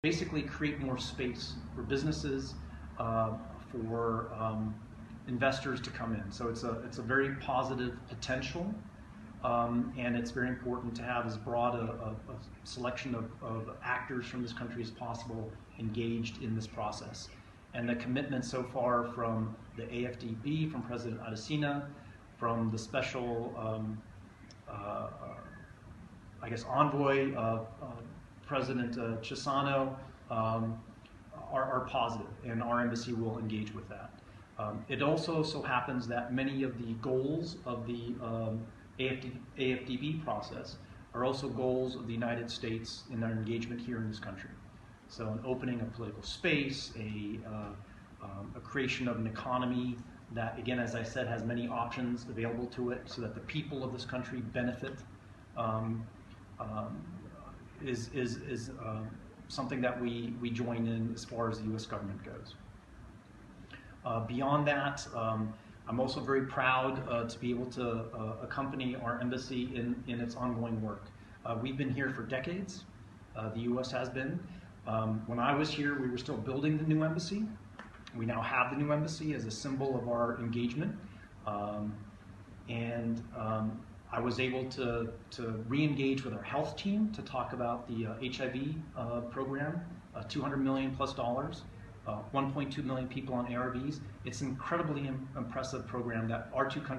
basically create more space for businesses, for investors to come in. So it's a very positive potential, and it's very important to have as broad a selection of actors from this country as possible engaged in this process. And the commitment so far from the AFDB, from President Adesina, from the special envoy, President Chisano, are positive, and our embassy will engage with that. It also so happens that many of the goals of the AFDB process are also goals of the United States in their engagement here in this country. So an opening of political space, a creation of an economy that, again, as I said, has many options available to it so that the people of this country benefit, is something that we join in as far as the U.S. government goes. Beyond that, I'm also very proud to be able to accompany our embassy in its ongoing work. We've been here for decades. The U.S. has been. When I was here, we were still building the new embassy. We now have the new embassy as a symbol of our engagement. I was able to re-engage with our health team to talk about the HIV program, $200 million plus, 1.2 million people on ARVs. It's an incredibly impressive program that our two countries